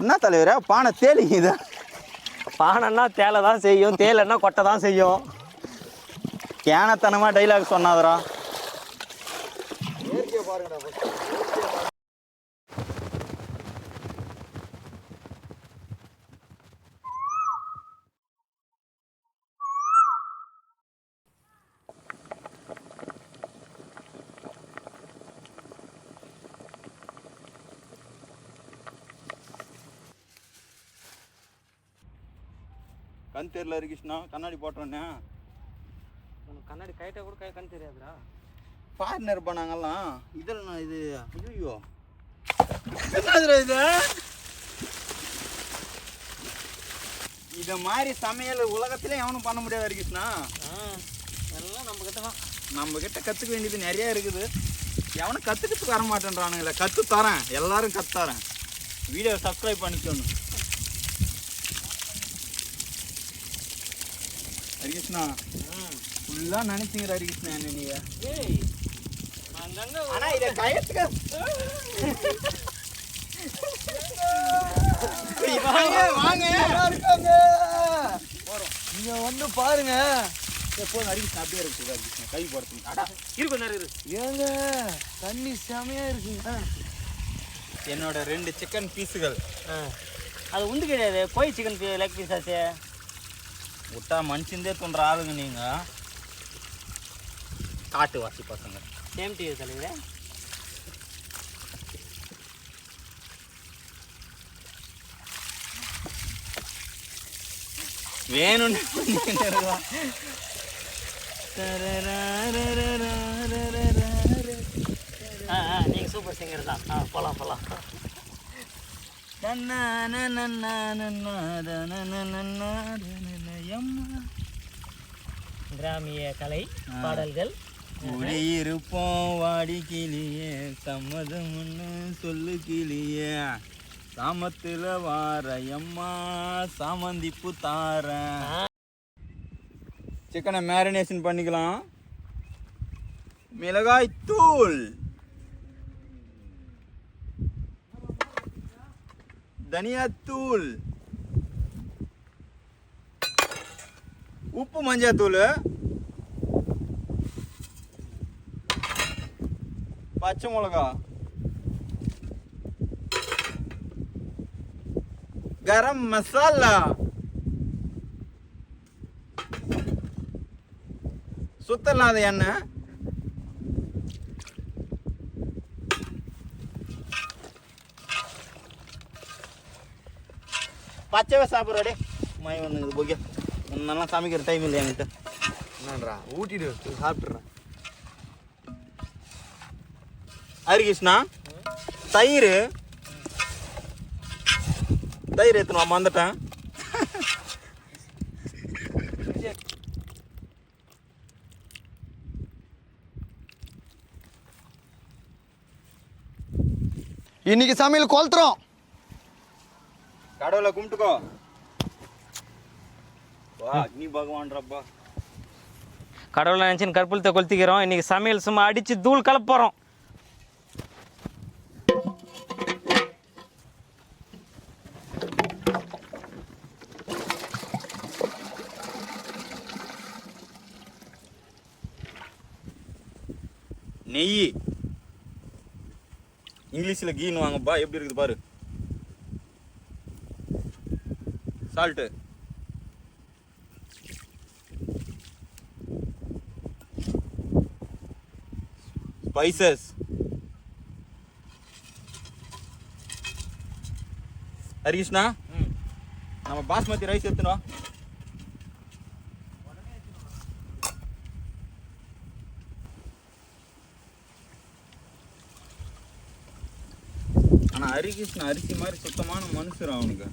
என்ன தலைவரா பானை தேலிக்குது? பானைன்னா தேலை தான் செய்யும், தேலைன்னா கொட்டை தான் செய்யும். கேனத்தனமா டைலாக் சொன்னாதரா. கண் தெரியல கிருஷ்ணா, கண்ணாடி போட்டோன்னே. உனக்கு கண்ணாடி கைட்டா கூட கண் தெரியாதுடா. பார்ட்னர் பண்ணாங்கல்லாம் இதெல்லாம் இது. ஐயோ என்னதுடா இது? இதை மாதிரி சமையல் உலகத்திலே எவனும் பண்ண முடியாது கிருஷ்ணா. எல்லாம் நம்ம கிட்ட தான். நம்ம கிட்ட கற்றுக்க வேண்டியது நிறையா இருக்குது. எவனும் கற்றுக்கிறதுக்கு வர மாட்டேன்றானுங்களே. கற்று தரேன், எல்லாரும் கற்று தரேன். வீடியோ சப்ஸ்கிரைப் பண்ணிக்கணும். ஹரிகிருஷ்ணா ஃபுல்லாக நினைச்சிங்கிற ஹரிகிருஷ்ணா என்ன நீங்க? ஆனா இதை கயத்துக்கு வாங்க நீங்க வந்து பாருங்க. எப்போதும் ஹரிகிருஷ்ணா அப்படியே இருக்கு. ஹரிகிருஷ்ணா கை போடுறதுக்கு இருக்கும் நேரம் இருக்கு. ஏங்க தண்ணி செமையா இருக்குங்க. என்னோட 2 சிக்கன் பீஸுகள். அது உண்டு கிடையாது, கோழி சிக்கன் லெக் பீஸ் ஆச்சு. விட்டா மனுஷந்தே தோன்ற ஆளுங்க நீங்க. காட்டு வாசி பசங்க. சேம் டிவி தலைவரே. வேணும்னு நீங்க சூப்பர் சிங்கர் தான். போலாம் போலாம். கிராமிய கலை பாடல்கள். குடியிருப்போம் வாடி கிளியே, சம்மதம்னு சொல்லு கிளியே, சாமத்துல வாரையம்மா சாமந்திப்பு தார. சிக்கனை மேரினேஷன் பண்ணிக்கலாம். மிளகாய் தூள், தனியாத்தூள், உப்பு, மஞ்சத்தூள், பச்சை மிளகா, கரம் மசாலா, சுத்தலாத எண்ணெய், பச்சைவே சாப்பிட்றாடே மய ஒன்று போக்கிய. முன்னெல்லாம் சமைக்கிற டைம் இல்லை என்கிட்ட. என்னன்றா ஊட்டிடு சாப்பிட்றேன். ஹரிகிருஷ்ணா தயிர் எடுத்துன்னு வந்துட்டேன். இன்னைக்கு சமையல் கொளுத்துறோம். கடவுளை கும்பிட்டுக்கோ. வா நீ பகவான்றப்பா. கடவுளை நினச்சின்னு கற்பூரத்தை கொளுத்திக்கிறோம். இன்னைக்கு சமையல் சும்மா அடித்து தூள் கலப்ப போகிறோம். நெய் இங்கிலீஷில் கீன்னு வாங்கப்பா. எப்படி இருக்குது பாரு. சால்ட்டு, ஸ்பைசஸ், ஹரிகிருஷ்ணா நம்ம பாஸ்மதி ரைஸ் எடுத்துனோம். ஆனால் ஹரிகிருஷ்ணா அரிசி மாதிரி சுத்தமான மனுஷன் அவனுக்கு.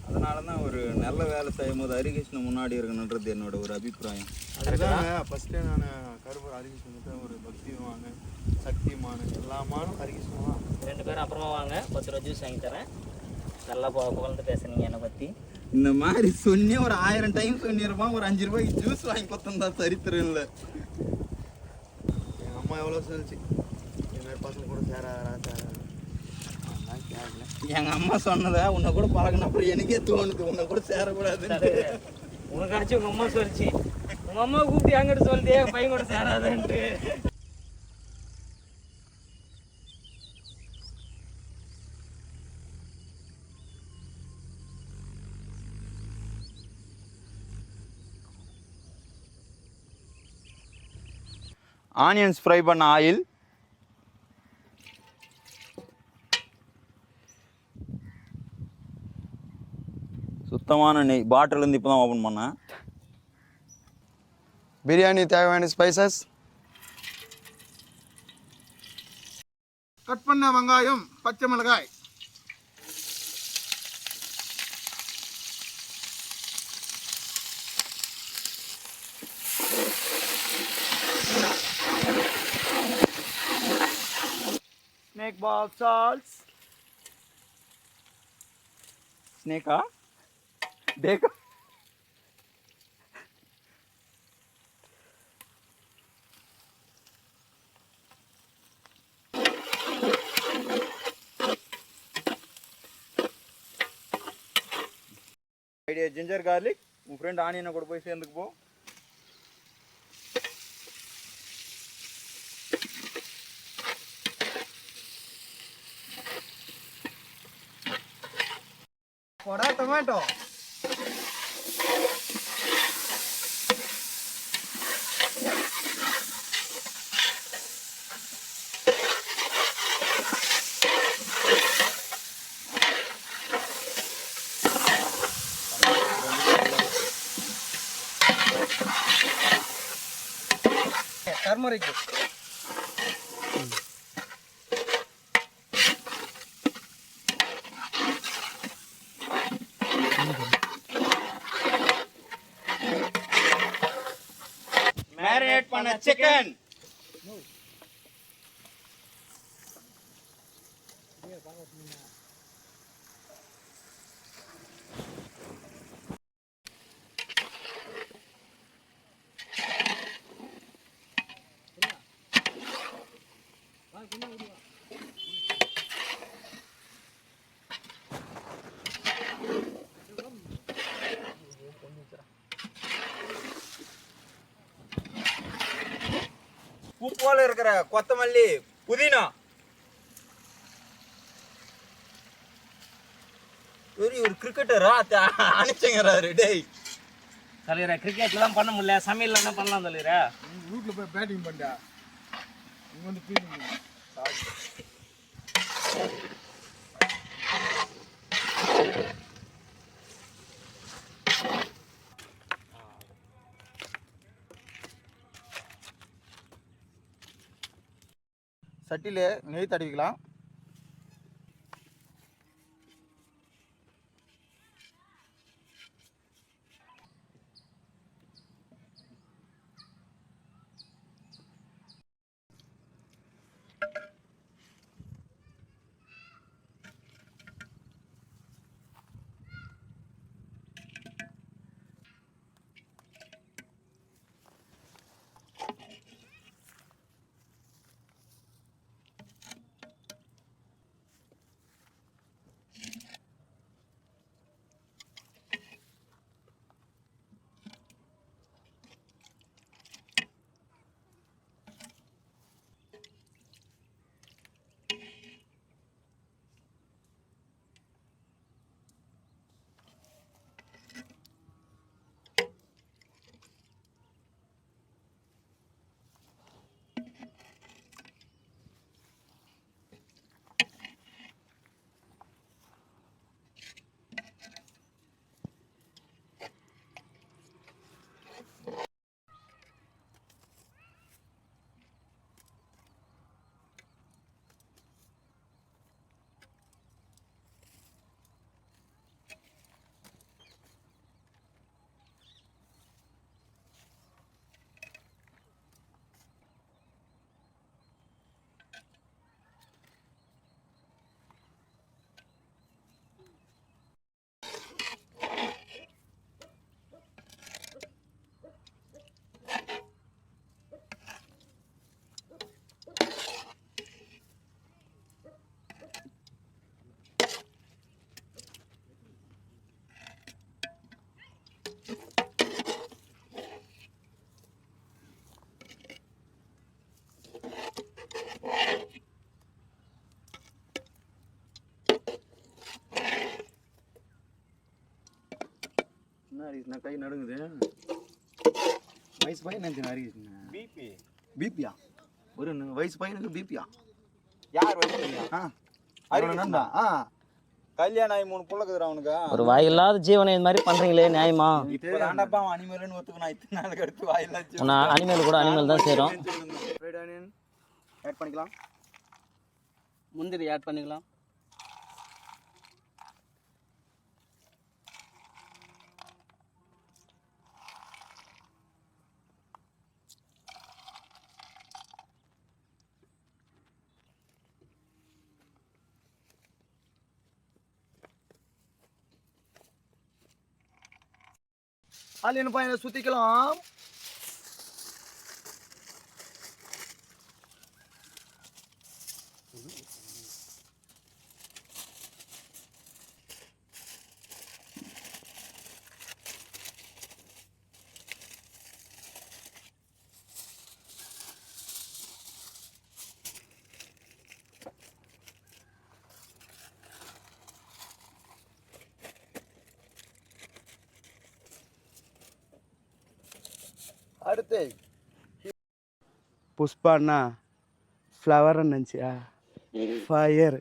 அதனால தான் ஒரு நல்ல வேலை செய்யும் போது ஹரிகிருஷ்ணன் முன்னாடி இருக்கணுன்றது என்னோட ஒரு அபிப்பிராயம். அதுதான் ஃபஸ்ட்டு நான் கருப்பூர் ஹரிகிருஷ்ணன் ஒரு பக்திமான சக்திமான எல்லாமான ஹரிகிருஷ்ணன் தான். 2 பேரும் அப்புறமா வாங்க, 10 ரூபா ஜூஸ் வாங்கி தரேன். நல்லா புகழ்ந்து பேசுனீங்க என்னை பற்றி. இந்த மாதிரி சொன்னே ஒரு 1000 டைம் சொல்லியிருப்பான். ஒரு 5 ரூபாய்க்கு ஜூஸ் வாங்கி கொடுத்தா சரித்திரம் இல்லை. எங்கள் அம்மா எவ்வளோ சொல்லிச்சு, என்ன சேராதா சேராது அதான் கேட்கல. எங்கள் அம்மா சொன்னதை உன்னை கூட பழகின அப்புறம் எனக்கே தோணுது உன்னை கூட சேரக்கூடாதுன்னு. உனக்காச்சும் உங்கள் அம்மா சொல்லிச்சு, உங்கள் அம்மா கூப்பிட்டு என்கிட்ட சொல்லிட்டே பையன் கூட சேராதுன்ட்டு. ஆனியன்ஸ் ஃப்ரை பண்ண ஆயில், சுத்தமான நெய். பாட்டிலேருந்து இப்போ தான் ஓப்பன் பண்ணேன். பிரியாணி தேவையான ஸ்பைசஸ், கட் பண்ண வெங்காயம், பச்சை மிளகாய், ஸ்னேக் பால் சால்ட்ஸ், ஸ்னேக்கா டேக்கா ஐடியா ஜிஞ்சர் கார்லிக். உன் ஃப்ரெண்ட் ஆனியனை கூட போய் சேர்ந்துக்கு போ. போடா டொமேட்டோ, டர்மரிக், மேரினேட் பண்ண சிக்கன். பூ போல இருக்கிற கொத்தமல்லி, புதினா. ஒரு கிரிக்கெட்டரா அனுப்பிச்சுங்கிறாரு. டேய் தலைவரா, கிரிக்கெட்லாம் பண்ண முடியல, சமையல் என்ன பண்ணலாம் தலைவரா? வீட்டில் போய் பேட்டிங் பண்ணிட்டா, இங்கே வந்து ஃபீல்டிங். சட்டியில் நெய் தடவிக்கலாம். ஹரிகிருஷ்ணா கை நடுங்குது. வயசு பையன் நினைச்சேன் ஹரிகிருஷ்ணா. பிபியா ஒரு வயசு பையனுக்கு பிபியா? யார் வயசு? நண்பா. கல்யாணம் ஆகி 3 புள்ள இருக்குதுடா அவனுக்கு. ஒரு வாயில்லாத ஜீவனை இது மாதிரி பண்றீங்களே, நியாயமா? இப்போ தாண்டப்பா அனிமல்னு ஒத்துக்கணும். இத்தனை நாளுக்கு அடுத்து வாயில்லாச்சு. அனிமல் கூட அனிமல் தான் செய்கிறோம். ஃப்ரைட் ஆனியன் ஆட் பண்ணிக்கலாம். முந்திரி ஆட் பண்ணிக்கலாம். ஆனியன் பையனை சுத்திக்கலாம். அடுத்து புஷ்பாண்ணா ஃப்ளவர் நினச்சியா? ஃபயர்.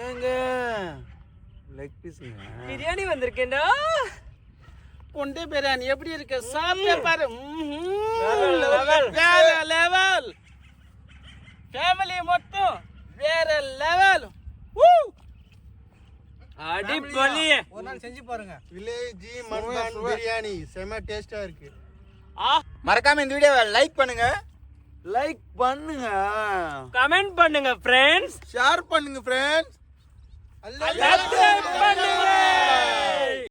ஏங்க லெக் பீஸுங்க. பிரியாணி வந்திருக்கேன்டா. பொண்டை பிரியாணி எப்படி இருக்கு? சாப்பிட்டு பாரு. வேற லெவல். ஃபேமிலி மட்டும் வேற லெவல். அடிப்பொலி. ஒரு நாள் செஞ்சு பாருங்க. வில்லேஜ் மட்டன் பிரியாணி செம டேஸ்டா இருக்கு. மறக்காம இந்த வீடியோவை லைக் பண்ணுங்க, கமெண்ட் பண்ணுங்க ஃப்ரெண்ட்ஸ். ஷேர் பண்ணுங்க ஃப்ரெண்ட்ஸ். பண்ணுங்க.